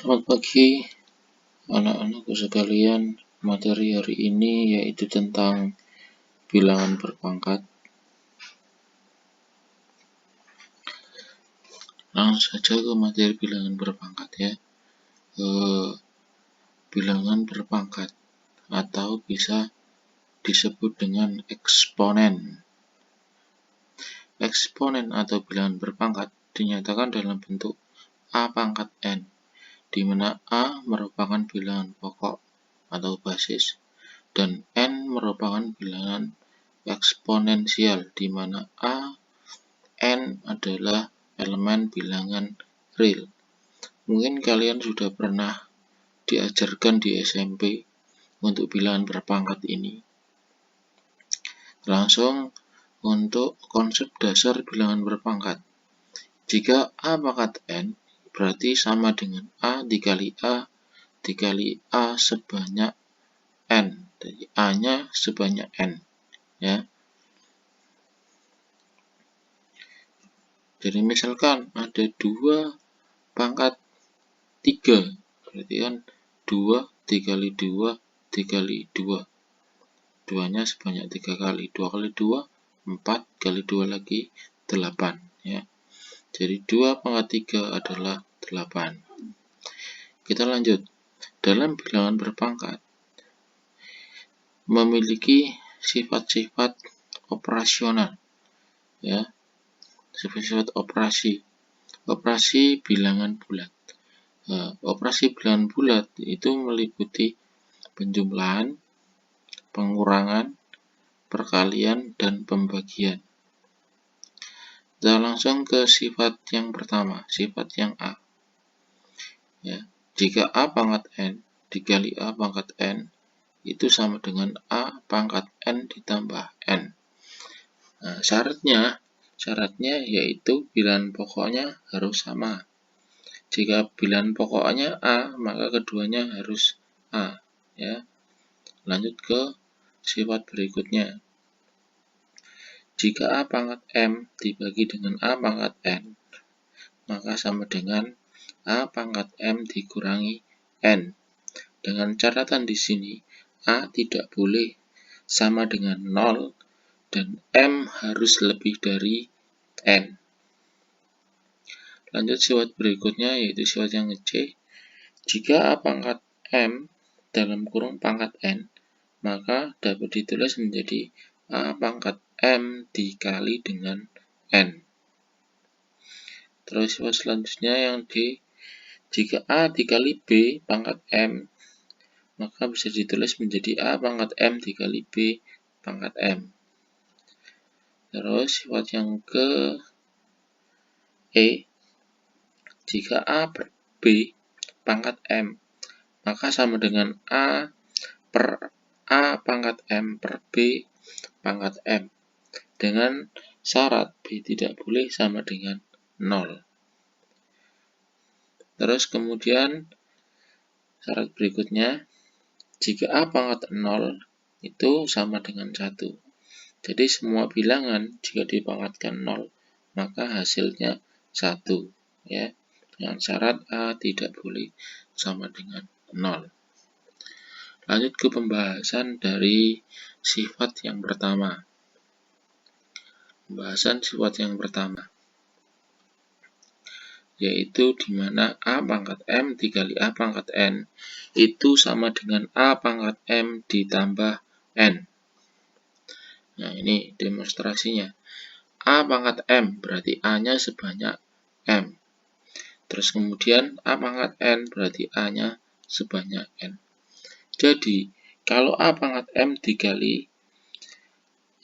Selamat pagi anak-anakku sekalian. Materi hari ini yaitu tentang bilangan berpangkat. Langsung saja ke materi bilangan berpangkat ya. Bilangan berpangkat atau bisa disebut dengan eksponen. Eksponen atau bilangan berpangkat dinyatakan dalam bentuk A pangkat N, di mana A merupakan bilangan pokok atau basis dan N merupakan bilangan eksponensial, di mana N adalah elemen bilangan real. Mungkin kalian sudah pernah diajarkan di SMP untuk bilangan berpangkat ini. Langsung untuk konsep dasar bilangan berpangkat. Jika A pangkat N berarti sama dengan A dikali A sebanyak N. Jadi A-nya sebanyak N ya. Jadi misalkan ada 2 pangkat 3, berarti kan 2 dikali 2 dikali 2. 2-nya sebanyak 3 kali. 2 kali 2, 4 kali 2 lagi 8 ya. Jadi 2 pangkat 3 adalah 8. Kita lanjut. Dalam bilangan berpangkat memiliki sifat-sifat operasional ya. Sifat-sifat operasi bilangan bulat. Operasi bilangan bulat itu meliputi penjumlahan, pengurangan, perkalian, dan pembagian. Kita langsung ke sifat yang pertama, sifat yang A. Ya, jika A pangkat N dikali A pangkat N itu sama dengan A pangkat N ditambah N. Nah, syaratnya yaitu bilangan pokoknya harus sama. Jika bilangan pokoknya A, maka keduanya harus A ya. Lanjut ke sifat berikutnya. Jika A pangkat M dibagi dengan A pangkat N, maka sama dengan A pangkat M dikurangi N. Dengan catatan di sini, A tidak boleh sama dengan 0 dan M harus lebih dari N. Lanjut sifat berikutnya yaitu sifat yang C. Jika A pangkat M dalam kurung pangkat N, maka dapat ditulis menjadi A pangkat M dikali dengan N. Terus sifat selanjutnya yang D. Jika A dikali B pangkat M, maka bisa ditulis menjadi A pangkat M dikali B pangkat M. Terus sifat yang ke E. Jika A per B pangkat M, maka sama dengan A per A pangkat M per B pangkat M. Dengan syarat B tidak boleh sama dengan 0. Terus kemudian syarat berikutnya, jika A pangkat 0 itu sama dengan 1. Jadi semua bilangan jika dipangkatkan 0, maka hasilnya 1 ya. Dengan syarat A tidak boleh sama dengan 0. Lanjut ke pembahasan dari sifat yang pertama. Pembahasan sifat yang pertama yaitu di mana A pangkat M dikali A pangkat N itu sama dengan A pangkat M ditambah N. Nah, ini demonstrasinya. A pangkat M berarti A-nya sebanyak M. Terus kemudian A pangkat N berarti A-nya sebanyak N. Jadi, kalau A pangkat M dikali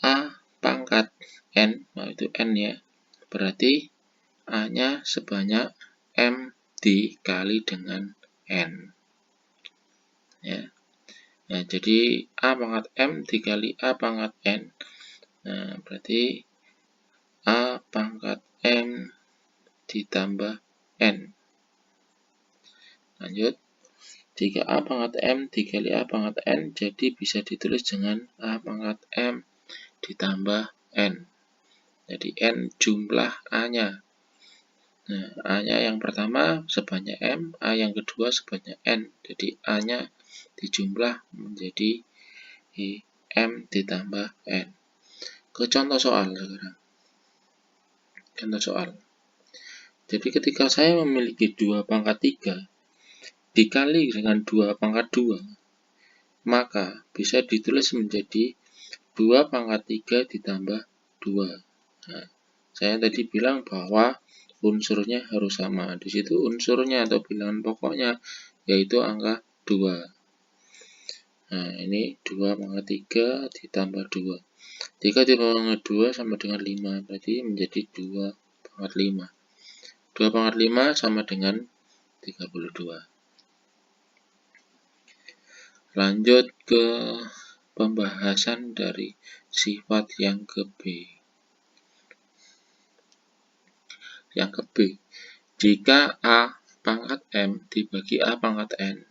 A pangkat N, nah itu N ya, berarti A-nya sebanyak M dikali dengan N. Ya. Nah, jadi A pangkat M dikali A pangkat N. Nah, berarti A pangkat M ditambah N. Lanjut. Jika A pangkat M dikali A pangkat N, jadi bisa ditulis dengan A pangkat M ditambah N. Jadi N jumlah A-nya. Nah, A-nya yang pertama sebanyak M, A yang kedua sebanyak N. Jadi A-nya dijumlah menjadi M ditambah N. Ke contoh soal sekarang. Contoh soal. Jadi ketika saya memiliki 2 pangkat 3 dikali dengan 2 pangkat 2, maka bisa ditulis menjadi 2 pangkat 3 ditambah 2. Nah, saya tadi bilang bahwa unsurnya harus sama. Di situ unsurnya atau bilangan pokoknya yaitu angka 2. Nah, ini 2 pangkat 3 ditambah 2. 3 ditambah 2 sama dengan 5, berarti menjadi 2 pangkat 5. 2 pangkat 5 sama dengan 32. Lanjut ke pembahasan dari sifat yang ke B. Yang ke B, jika A pangkat M dibagi A pangkat N,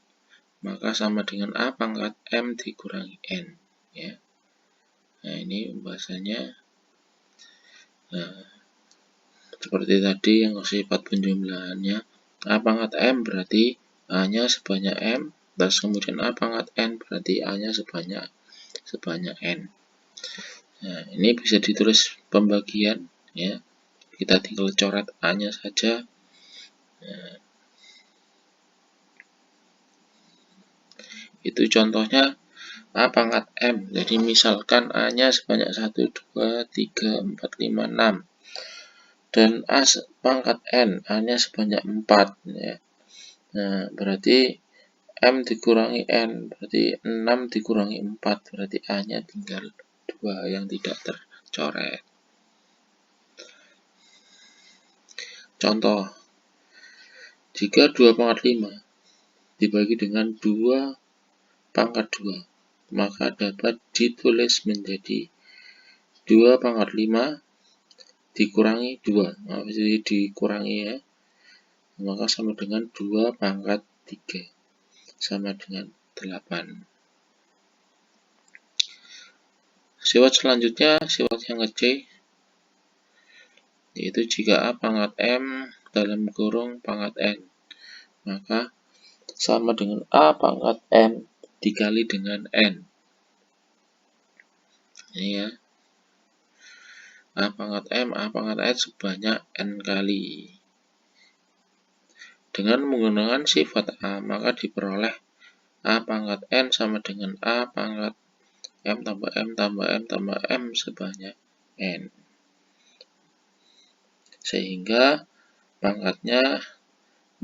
maka sama dengan A pangkat M dikurangi N. Ya. Nah, ini pembahasannya. Nah, seperti tadi yang sifat penjumlahannya, A pangkat M berarti A-nya sebanyak M, terus kemudian A pangkat N berarti A-nya sebanyak N. Nah, ini bisa ditulis pembagian, ya. Kita tinggal coret A-nya saja. Nah, itu contohnya A pangkat M. Jadi misalkan A-nya sebanyak 1, 2, 3, 4, 5, 6. Dan A pangkat N, A-nya sebanyak 4. Ya. Nah, berarti M dikurangi N, berarti 6 dikurangi 4, berarti A-nya tinggal 2 yang tidak tercoret. Contoh, jika 2 pangkat 5 dibagi dengan 2 pangkat 2, maka dapat ditulis menjadi 2 pangkat 5 dikurangi 2. Nah, jadi dikurangi ya. Maka sama dengan 2 pangkat 3. Sama dengan 8. Sifat selanjutnya, sifat yang ke C, yaitu jika A pangkat M dalam kurung pangkat N, maka sama dengan A pangkat M dikali dengan N. Ini ya. A pangkat M, A pangkat N sebanyak N kali. Dengan menggunakan sifat A, maka diperoleh A pangkat N sama dengan A pangkat M tambah M tambah M tambah M sebanyak N. Sehingga pangkatnya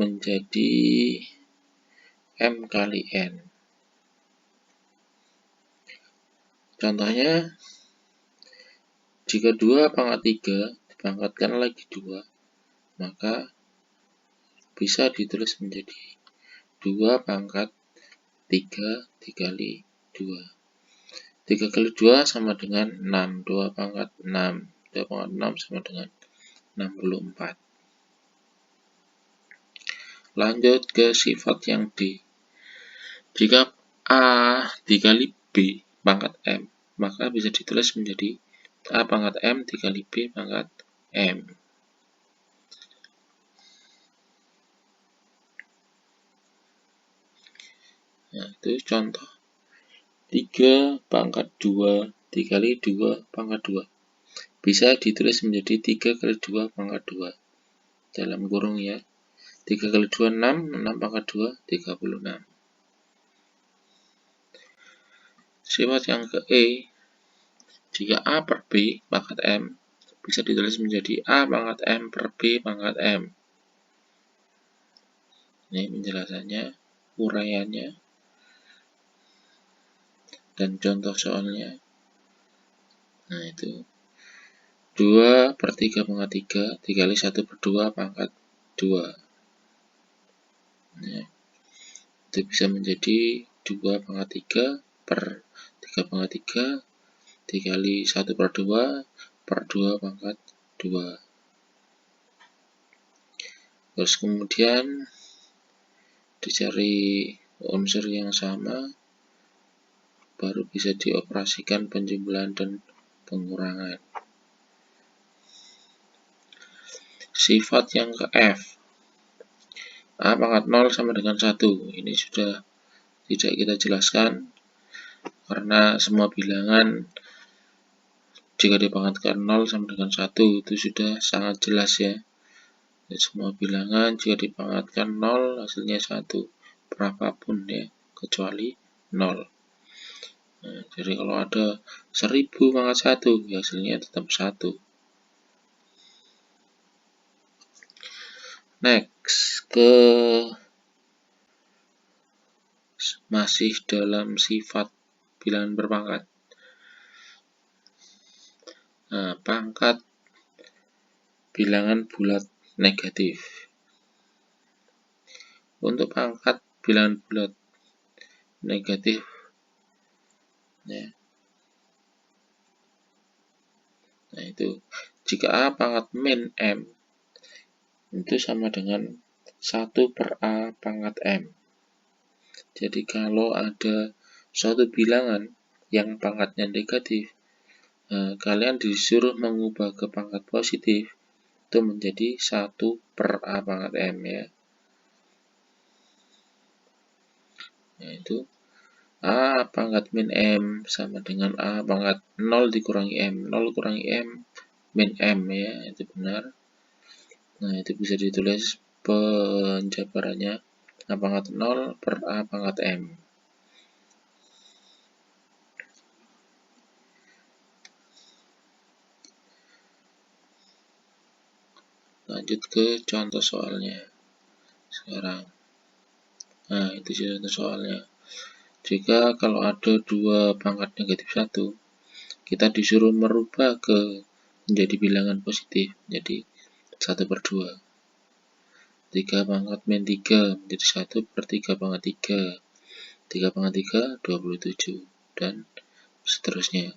menjadi M kali N. Contohnya, jika 2 pangkat 3 dipangkatkan lagi 2, maka bisa ditulis menjadi 2 pangkat 3 dikali 2. 3 kali 2 sama dengan 6. 2 pangkat 6. 2 pangkat 6 sama dengan 64. Lanjut ke sifat yang D. Jika A dikali B pangkat M, maka bisa ditulis menjadi A pangkat M dikali B pangkat M. Nah, itu contoh. 3 pangkat 2 dikali 2 pangkat 2. Bisa ditulis menjadi 3 kali 2 pangkat 2. Dalam kurung ya. 3 kali 2, 6. 6 pangkat 2, 36. Sifat yang ke E. Jika A per B pangkat M, bisa ditulis menjadi A pangkat M per B pangkat M. Ini penjelasannya, uraiannya, dan contoh soalnya. Nah, itu 2 per 3 pangkat 3 dikali 1 per 2 pangkat 2. Nah, itu bisa menjadi 2 pangkat 3 per 3 pangkat 3 dikali 1 per 2 per 2 pangkat 2. Terus kemudian dicari unsur yang sama, baru bisa dioperasikan penjumlahan dan pengurangan. sifat yang ke F. A pangkat 0 sama dengan 1. Ini sudah tidak kita jelaskan karena semua bilangan jika dipangkatkan 0 sama dengan 1 itu sudah sangat jelas ya. Semua bilangan jika dipangkatkan 0 hasilnya 1 berapapun ya, kecuali 0. Nah, jadi kalau ada 1000 pangkat 1 ya hasilnya tetap 1. Next, ke masih dalam sifat bilangan berpangkat. Nah, pangkat bilangan bulat negatif. Untuk pangkat bilangan bulat negatif ya. Nah, itu jika A pangkat min M itu sama dengan 1 per A pangkat M. Jadi kalau ada suatu bilangan yang pangkatnya negatif, kalian disuruh mengubah ke pangkat positif itu menjadi 1 per A pangkat M ya. Nah, itu A pangkat min M sama dengan A pangkat 0 dikurangi M. 0 kurangi M min M ya, itu benar. Nah, itu bisa ditulis penjabarannya A pangkat 0 per A pangkat M. Lanjut ke contoh soalnya sekarang. Nah, itu contoh soalnya. Jika kalau ada 2 pangkat negatif 1, kita disuruh merubah menjadi bilangan positif, jadi 1 per 2. 3 pangkat min 3 menjadi 1 per 3 pangkat 3. 3 pangkat 3, 27. Dan seterusnya.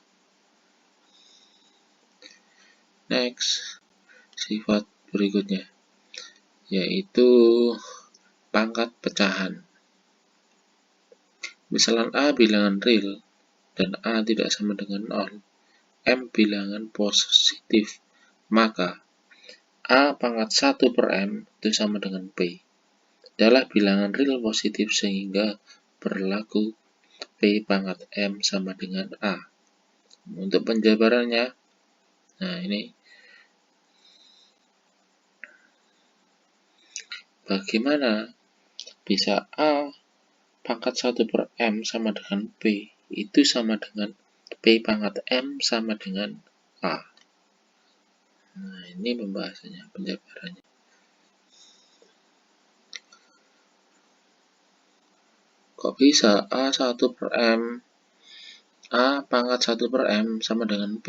Next, sifat berikutnya, yaitu pangkat pecahan. Misalnya A bilangan real, dan A tidak sama dengan 0, M bilangan positif, maka A pangkat 1 per M itu sama dengan P. Adalah bilangan real positif sehingga berlaku P pangkat M sama dengan A. Untuk penjabarannya, nah ini bagaimana bisa A pangkat 1 per M sama dengan P itu sama dengan P pangkat M sama dengan A. Nah, ini pembahasannya, penjabarannya. Kok bisa A1 per M, A pangkat 1 per M sama dengan P,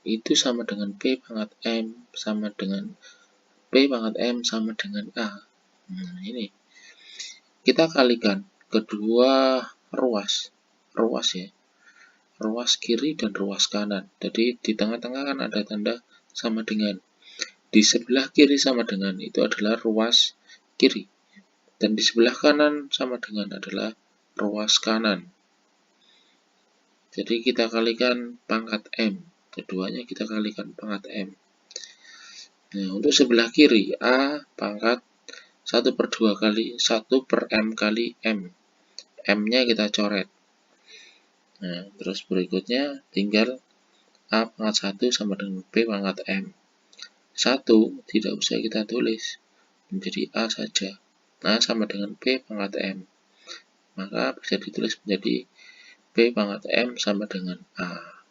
itu sama dengan P pangkat M sama dengan P pangkat M sama dengan A. Nah, ini. Kita kalikan kedua ruas ya. Ruas kiri dan ruas kanan. Jadi di tengah-tengah kan ada tanda sama dengan. Di sebelah kiri sama dengan itu adalah ruas kiri. Dan di sebelah kanan sama dengan adalah ruas kanan. Jadi kita kalikan pangkat M. Keduanya kita kalikan pangkat M. Nah, untuk sebelah kiri, A pangkat 1 per 2 kali 1 per M kali M. M-nya kita coret. Nah, terus berikutnya tinggal A pangkat 1 sama dengan B pangkat M. 1 tidak usah kita tulis, menjadi A saja. A sama dengan B pangkat M. Maka bisa ditulis menjadi B pangkat M sama dengan A.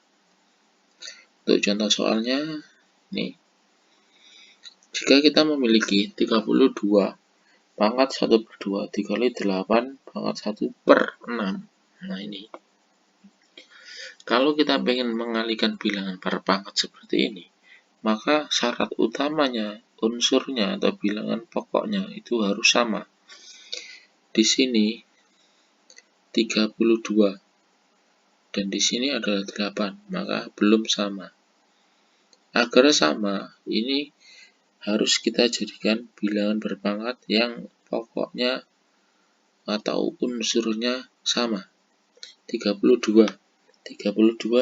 Untuk contoh soalnya, nih. Jika kita memiliki 32 pangkat 1 per 2 dikali 8 pangkat 1 per 6. Nah, ini. Kalau kita ingin mengalihkan bilangan per pangkat seperti ini, maka syarat utamanya, unsurnya atau bilangan pokoknya itu harus sama. Di sini 32 dan di sini adalah 8, maka belum sama. Agar sama, ini harus kita jadikan bilangan berpangkat yang pokoknya atau unsurnya sama. 32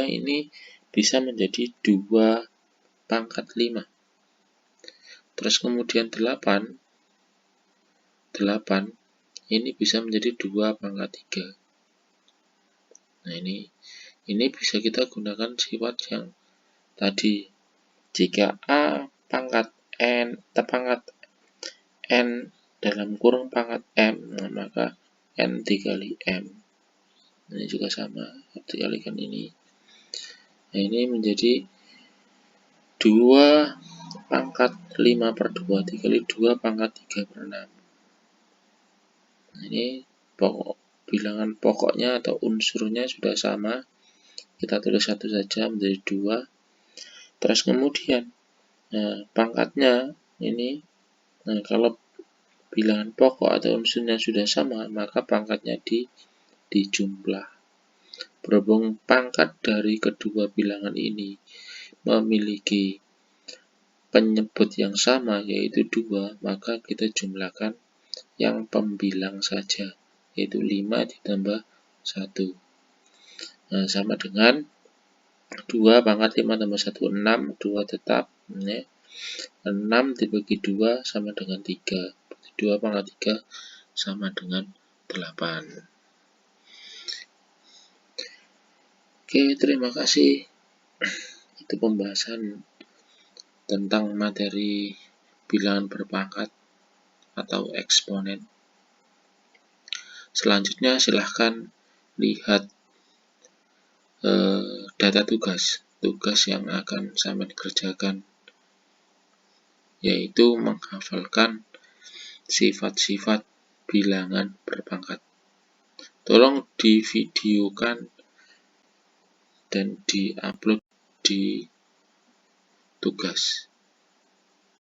ini bisa menjadi 2 pangkat 5. Terus kemudian 8 ini bisa menjadi 2 pangkat 3. Nah, ini bisa kita gunakan sifat yang tadi. Jika A pangkat N dalam kurung pangkat M, maka N dikali M. Ini juga sama, dikalikan ini. Nah, ini menjadi 2 pangkat 5 per 2 dikali 2 pangkat 3 per 6. Nah, ini bilangan pokoknya atau unsurnya sudah sama. Kita tulis satu saja menjadi 2. Terus kemudian pangkatnya ini, kalau bilangan pokok atau unsurnya sudah sama, maka pangkatnya dijumlah. Berhubung pangkat dari kedua bilangan ini memiliki penyebut yang sama, yaitu 2, maka kita jumlahkan yang pembilang saja, yaitu 5 ditambah 1. Nah, sama dengan 2 pangkat 5 tambah 1, 6, 2 tetap. 6 dibagi 2 sama dengan 3. 2 pangkat 3 sama dengan 8. Oke, terima kasih. Itu pembahasan tentang materi bilangan berpangkat atau eksponen. Selanjutnya silahkan lihat data tugas yang akan sama dikerjakan, yaitu menghafalkan sifat-sifat bilangan berpangkat. Tolong divideokan dan diupload di tugas.